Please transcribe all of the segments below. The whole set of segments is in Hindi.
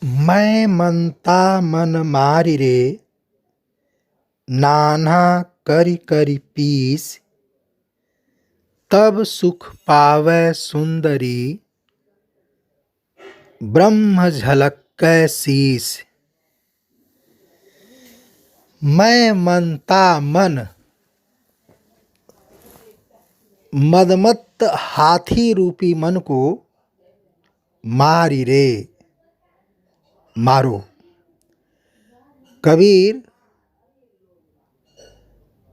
मैं मनता मन मारि रे, नान्हा करि करि पीस। तब सुख पावै सुंदरी, ब्रह्म झलकै शीस। मैं मनता मन, मदमत्त हाथी रूपी मन को मारि रे, मारो। कबीर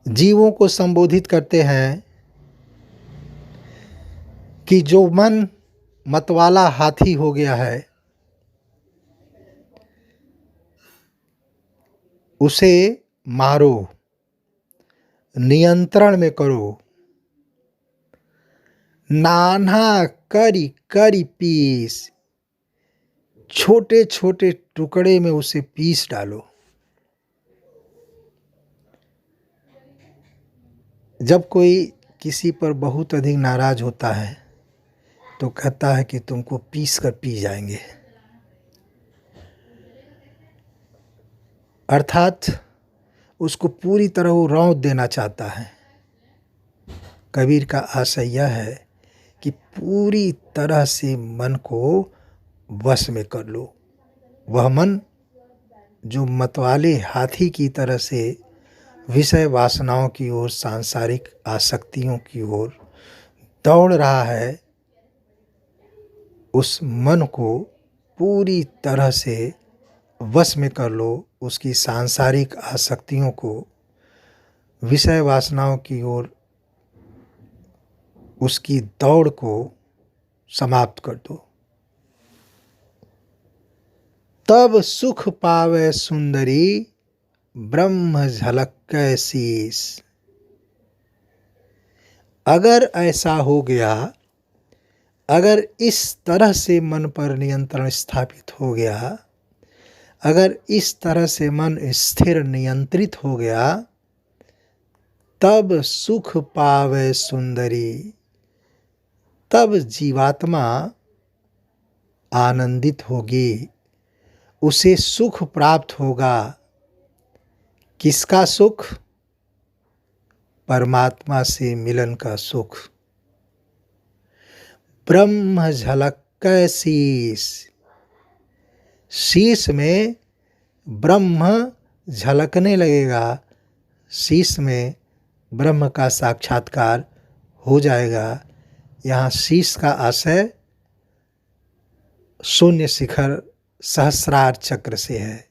जीवों को संबोधित करते हैं कि जो मन मतवाला हाथी हो गया है, उसे मारो, नियंत्रण में करो। नान्हा करी करी पीस, छोटे छोटे टुकड़े में उसे पीस डालो। जब कोई किसी पर बहुत अधिक नाराज होता है तो कहता है कि तुमको पीस कर पी जाएंगे, अर्थात उसको पूरी तरह वो रौंद देना चाहता है। कबीर का आशय यह है कि पूरी तरह से मन को वश में कर लो। वह मन जो मतवाले हाथी की तरह से विषय वासनाओं की ओर, सांसारिक आसक्तियों की ओर दौड़ रहा है, उस मन को पूरी तरह से वश में कर लो। उसकी सांसारिक आसक्तियों को, विषय वासनाओं की ओर उसकी दौड़ को समाप्त कर दो। तब सुख पावे सुंदरी, ब्रह्म झलकै शीस। अगर ऐसा हो गया, अगर इस तरह से मन पर नियंत्रण स्थापित हो गया, अगर इस तरह से मन स्थिर नियंत्रित हो गया, तब सुख पावे सुंदरी, तब जीवात्मा आनंदित होगी, उसे सुख प्राप्त होगा। किसका सुख? परमात्मा से मिलन का सुख। ब्रह्म झलकै शीस, शीस में ब्रह्म झलकने लगेगा, शीस में ब्रह्म का साक्षात्कार हो जाएगा। यहाँ शीस का आशय शून्य शिखर सहस्रार चक्र से है।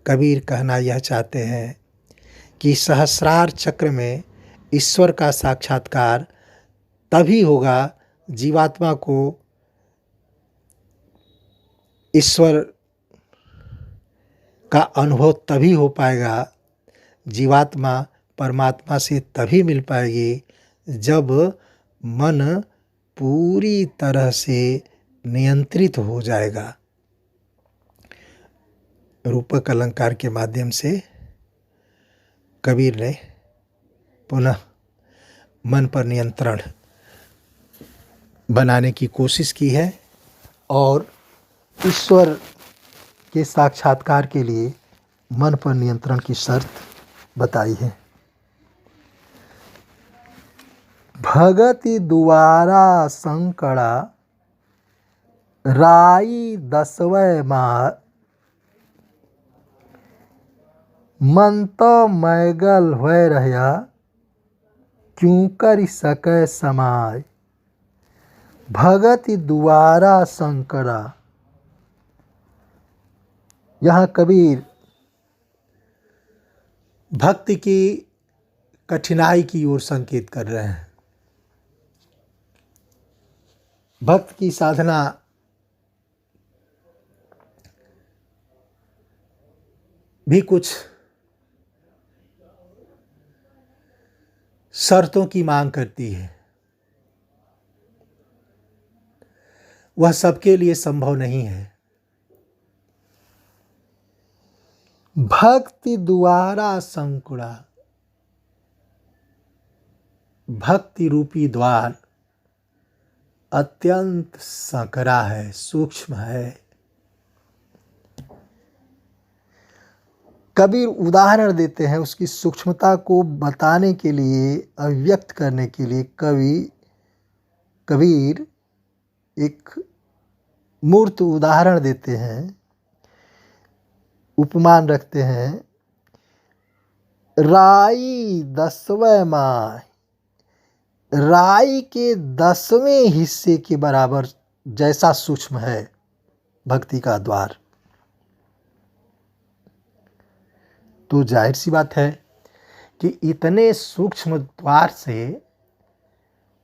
कबीर कहना यह चाहते हैं कि सहस्रार चक्र में ईश्वर का साक्षात्कार तभी होगा, जीवात्मा को ईश्वर का अनुभव तभी हो पाएगा, जीवात्मा परमात्मा से तभी मिल पाएगी जब मन पूरी तरह से नियंत्रित हो जाएगा। रूपक अलंकार के माध्यम से कबीर ने पुनः मन पर नियंत्रण बनाने की कोशिश की है और ईश्वर के साक्षात्कार के लिए मन पर नियंत्रण की शर्त बताई है। भगति दुआरा संकड़ा, राई दसवै मार। मन तो मैगल होय रहया, क्यों कर सकै समाय। भगति दुआरा संकड़ा, यहाँ कबीर भक्ति की कठिनाई की ओर संकेत कर रहे हैं। भक्त की साधना भी कुछ शर्तों की मांग करती है। वह सबके लिए संभव नहीं है। भक्ति द्वारा संकुड़ा, भक्ति रूपी द्वार अत्यंत संकरा है, सूक्ष्म है, कबीर उदाहरण देते हैं उसकी सूक्ष्मता को बताने के लिए, अभिव्यक्त करने के लिए कबीर एक मूर्त उदाहरण देते हैं, उपमान रखते हैं। राई 10वें माह, राई के 10वें हिस्से के बराबर जैसा सूक्ष्म है भक्ति का द्वार। तो जाहिर सी बात है कि इतने सूक्ष्म द्वार से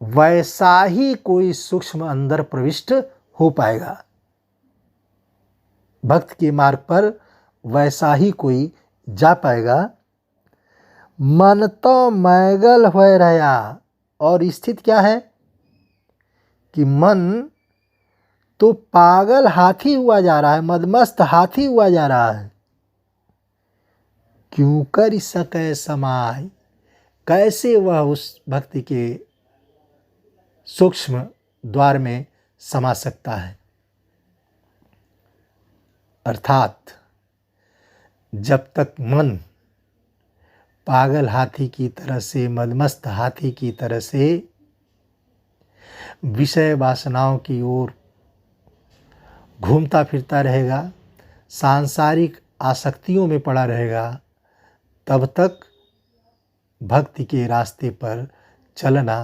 वैसा ही कोई सूक्ष्म अंदर प्रविष्ट हो पाएगा। भक्त के मार्ग पर वैसा ही कोई जा पाएगा। मन तो मैगल हो रहा, और स्थिति क्या है कि मन तो पागल हाथी हुआ जा रहा है, मदमस्त हाथी हुआ जा रहा है। क्यों कर सके समाय, कैसे वह उस भक्ति के सूक्ष्म द्वार में समा सकता है। अर्थात जब तक मन पागल हाथी की तरह से, मदमस्त हाथी की तरह से विषय वासनाओं की ओर घूमता फिरता रहेगा, सांसारिक आसक्तियों में पड़ा रहेगा, तब तक भक्ति के रास्ते पर चलना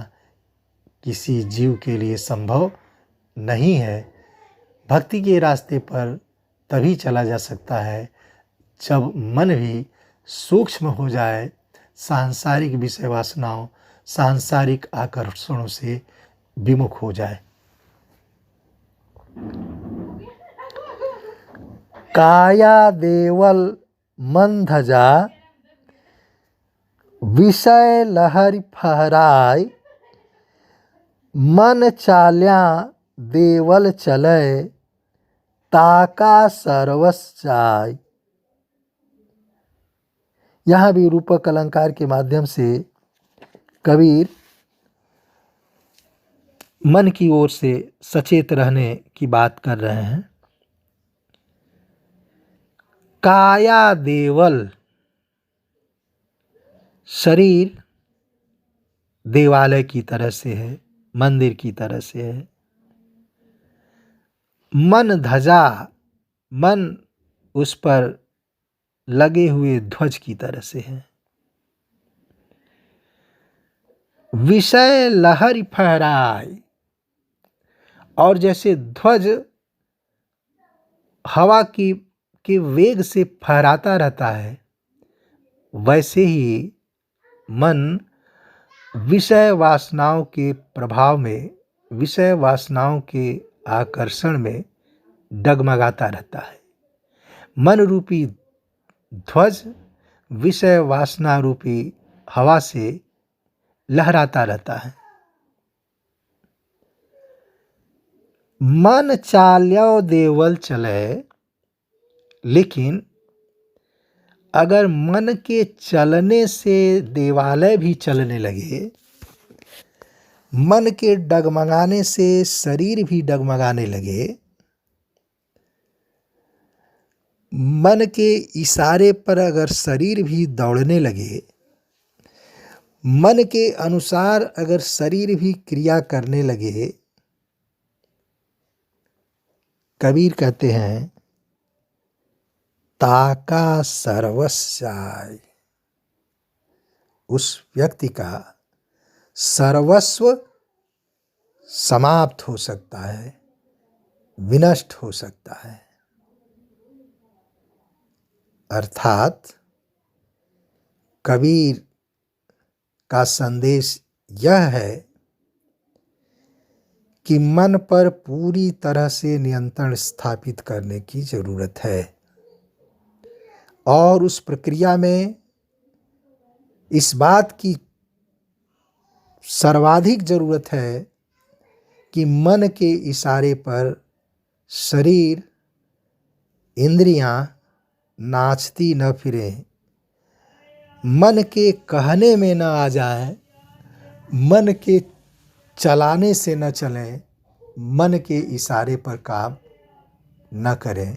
किसी जीव के लिए संभव नहीं है। भक्ति के रास्ते पर तभी चला जा सकता है जब मन भी सूक्ष्म हो जाए, सांसारिक विषय वासनाओं, सांसारिक आकर्षणों से विमुख हो जाए। काया देवल मन धजा, विषय लहरी फहराय, मन चाल्या देवल चले, ताका सर्वस जाय। यहाँ भी रूपक अलंकार के माध्यम से कबीर मन की ओर से सचेत रहने की बात कर रहे हैं। काया देवल, शरीर देवालय की तरह से है, मंदिर की तरह से है। मन ध्वजा, मन उस पर लगे हुए ध्वज की तरह से है। विषय लहरी फहराए, और जैसे ध्वज हवा के वेग से फहराता रहता है, वैसे ही मन विषय वासनाओं के प्रभाव में, विषय वासनाओं के आकर्षण में डगमगाता रहता है। मन रूपी ध्वज विषय वासना रूपी हवा से लहराता रहता है। मन चाल्यो देवल चले, लेकिन अगर मन के चलने से देवालय भी चलने लगे, मन के डगमगाने से शरीर भी डगमगाने लगे, मन के इशारे पर अगर शरीर भी दौड़ने लगे, मन के अनुसार अगर शरीर भी क्रिया करने लगे, कबीर कहते हैं ताका सर्वस्याय, उस व्यक्ति का सर्वस्व समाप्त हो सकता है, विनष्ट हो सकता है। अर्थात कबीर का संदेश यह है कि मन पर पूरी तरह से नियंत्रण स्थापित करने की जरूरत है, और उस प्रक्रिया में इस बात की सर्वाधिक जरूरत है कि मन के इशारे पर शरीर, इंद्रियां नाचती न फिरें, मन के कहने में न आ जाए, मन के चलाने से न चलें, मन के इशारे पर काम न करें।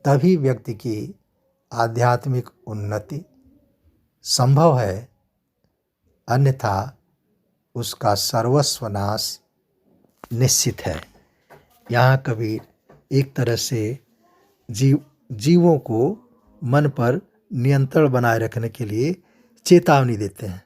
तभी व्यक्ति की आध्यात्मिक उन्नति संभव है, अन्यथा उसका सर्वस्व नाश निश्चित है। यहाँ कबीर एक तरह से जीवों को मन पर नियंत्रण बनाए रखने के लिए चेतावनी देते हैं।